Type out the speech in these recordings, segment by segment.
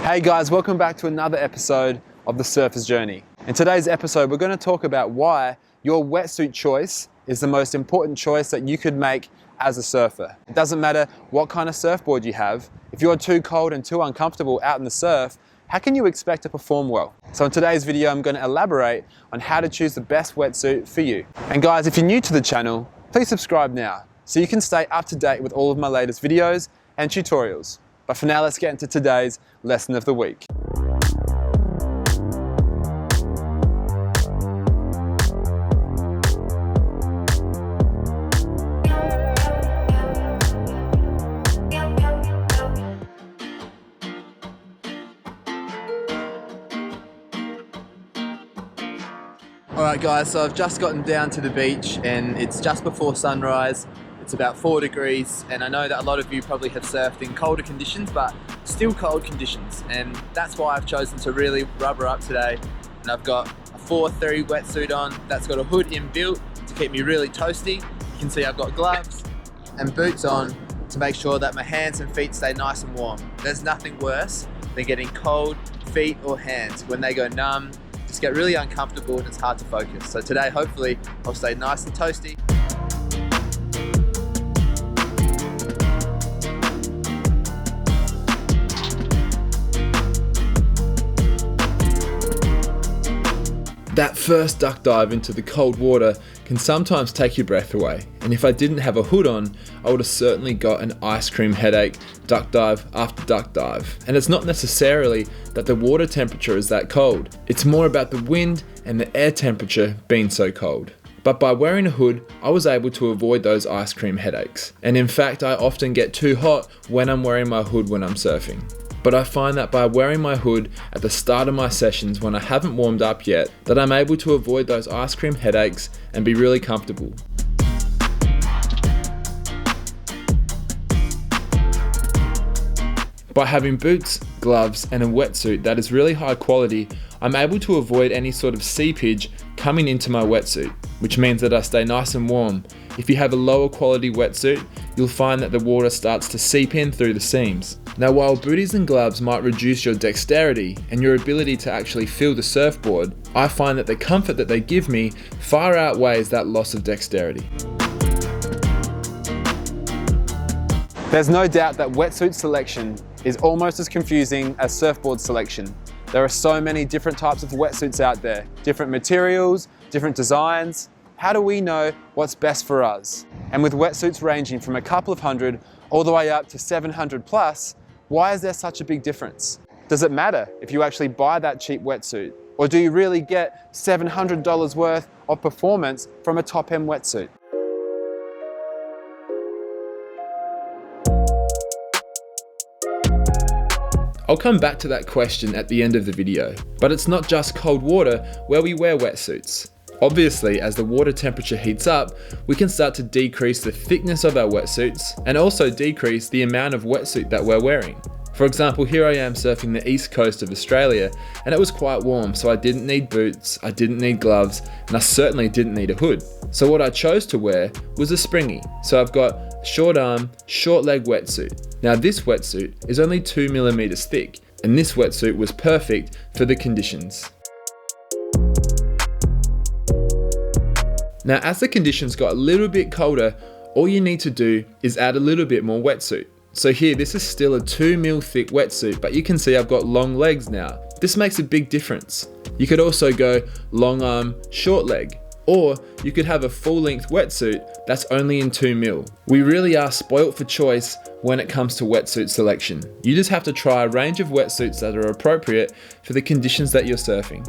Hey guys, welcome back to another episode of The Surfer's Journey. In today's episode, we're going to talk about why your wetsuit choice is the most important choice that you could make as a surfer. It doesn't matter what kind of surfboard you have. If you're too cold and too uncomfortable out in the surf, how can you expect to perform well? So in today's video, I'm going to elaborate on how to choose the best wetsuit for you. And guys, if you're new to the channel, please subscribe now so you can stay up to date with all of my latest videos and tutorials. But for now, let's get into today's lesson of the week. Alright guys, so I've just gotten down to the beach and it's just before sunrise. It's about 4 degrees, and I know that a lot of you probably have surfed in colder conditions, but still cold conditions, and that's why I've chosen to really rubber up today. And I've got a 4-3 wetsuit on that's got a hood inbuilt to keep me really toasty. You can see I've got gloves and boots on to make sure that my hands and feet stay nice and warm. There's nothing worse than getting cold feet or hands when they go numb, just get really uncomfortable and it's hard to focus. So today, hopefully, I'll stay nice and toasty. That first duck dive into the cold water can sometimes take your breath away, and if I didn't have a hood on, I would have certainly got an ice cream headache duck dive after duck dive. And it's not necessarily that the water temperature is that cold, it's more about the wind and the air temperature being so cold. But by wearing a hood, I was able to avoid those ice cream headaches. And in fact, I often get too hot when I'm wearing my hood when I'm surfing. But I find that by wearing my hood at the start of my sessions when I haven't warmed up yet, that I'm able to avoid those ice cream headaches and be really comfortable. By having boots, gloves, and a wetsuit that is really high quality, I'm able to avoid any sort of seepage coming into my wetsuit, which means that I stay nice and warm. If you have a lower quality wetsuit, you'll find that the water starts to seep in through the seams. Now, while booties and gloves might reduce your dexterity and your ability to actually feel the surfboard, I find that the comfort that they give me far outweighs that loss of dexterity. There's no doubt that wetsuit selection is almost as confusing as surfboard selection. There are so many different types of wetsuits out there, different materials, different designs. How do we know what's best for us? And with wetsuits ranging from a couple of hundred all the way up to 700 plus, why is there such a big difference? Does it matter if you actually buy that cheap wetsuit? Or do you really get $700 worth of performance from a top-end wetsuit? I'll come back to that question at the end of the video, but it's not just cold water where we wear wetsuits. Obviously, as the water temperature heats up, we can start to decrease the thickness of our wetsuits and also decrease the amount of wetsuit that we're wearing. For example, here I am surfing the east coast of Australia and it was quite warm, so I didn't need boots, I didn't need gloves, and I certainly didn't need a hood. So what I chose to wear was a springy. So I've got a short arm, short leg wetsuit. Now this wetsuit is only 2 millimeters thick, and this wetsuit was perfect for the conditions. Now, as the conditions got a little bit colder, all you need to do is add a little bit more wetsuit. So here, this is still a 2 mil thick wetsuit, but you can see I've got long legs now. This makes a big difference. You could also go long arm, short leg, or you could have a full length wetsuit that's only in 2 mil. We really are spoilt for choice when it comes to wetsuit selection. You just have to try a range of wetsuits that are appropriate for the conditions that you're surfing.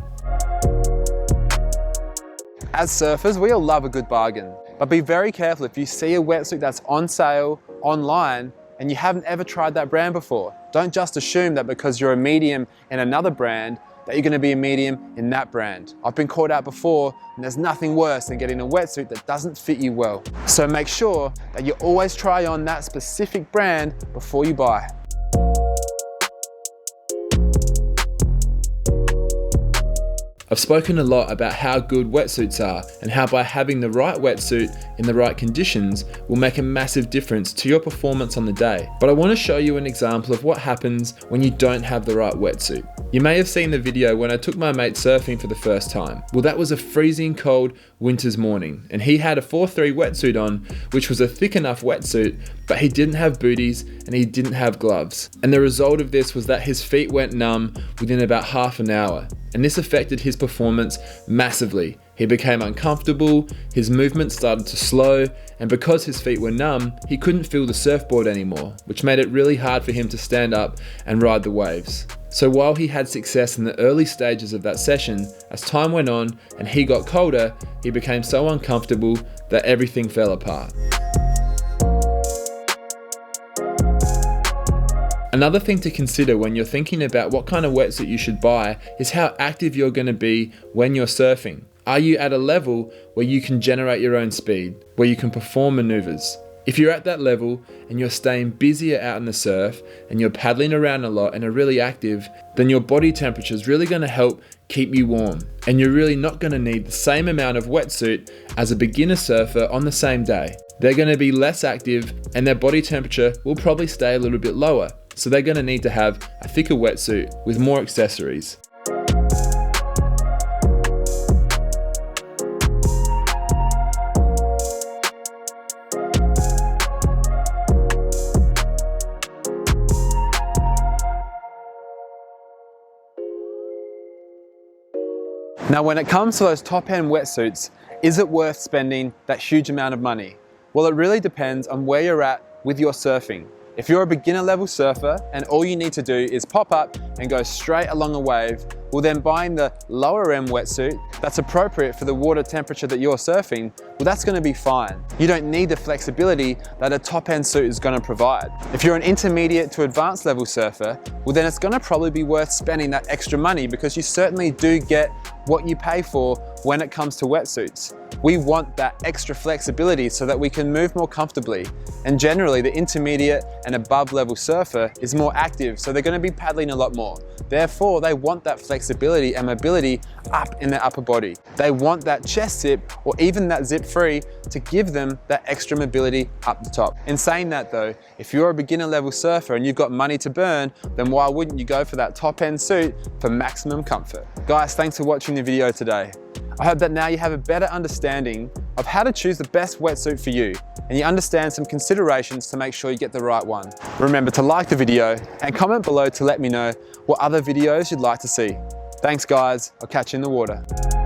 As surfers, we all love a good bargain, but be very careful if you see a wetsuit that's on sale online and you haven't ever tried that brand before. Don't just assume that because you're a medium in another brand that you're going to be a medium in that brand. I've been caught out before, and there's nothing worse than getting a wetsuit that doesn't fit you well. So make sure that you always try on that specific brand before you buy. A I've spoken a lot about how good wetsuits are and how by having the right wetsuit in the right conditions will make a massive difference to your performance on the day. But I want to show you an example of what happens when you don't have the right wetsuit. You may have seen the video when I took my mate surfing for the first time. Well, that was a freezing cold winter's morning and he had a 4-3 wetsuit on, which was a thick enough wetsuit, but he didn't have booties and he didn't have gloves. And the result of this was that his feet went numb within about half an hour. And this affected his performance massively. He became uncomfortable, his movement started to slow, and because his feet were numb, he couldn't feel the surfboard anymore, which made it really hard for him to stand up and ride the waves. So while he had success in the early stages of that session, as time went on and he got colder, he became so uncomfortable that everything fell apart. Another thing to consider when you're thinking about what kind of wetsuit you should buy is how active you're going to be when you're surfing. Are you at a level where you can generate your own speed, where you can perform maneuvers? If you're at that level and you're staying busier out in the surf and you're paddling around a lot and are really active, then your body temperature is really going to help keep you warm. And you're really not going to need the same amount of wetsuit as a beginner surfer on the same day. They're going to be less active and their body temperature will probably stay a little bit lower. So they're going to need to have a thicker wetsuit with more accessories. Now, when it comes to those top-end wetsuits, is it worth spending that huge amount of money? Well, it really depends on where you're at with your surfing. If you're a beginner level surfer and all you need to do is pop up and go straight along a wave, well then buying the lower end wetsuit that's appropriate for the water temperature that you're surfing, well that's going to be fine. You don't need the flexibility that a top end suit is going to provide. If you're an intermediate to advanced level surfer, well then it's going to probably be worth spending that extra money because you certainly do get what you pay for when it comes to wetsuits. We want that extra flexibility so that we can move more comfortably. And generally the intermediate and above level surfer is more active, so they're going to be paddling a lot more. Therefore, they want that flexibility and mobility up in their upper body. They want that chest zip or even that zip free to give them that extra mobility up the top. In saying that though, if you're a beginner level surfer and you've got money to burn, then why wouldn't you go for that top end suit for maximum comfort? Guys, thanks for watching the video today. I hope that now you have a better understanding of how to choose the best wetsuit for you and you understand some considerations to make sure you get the right one. Remember to like the video and comment below to let me know what other videos you'd like to see. Thanks guys, I'll catch you in the water.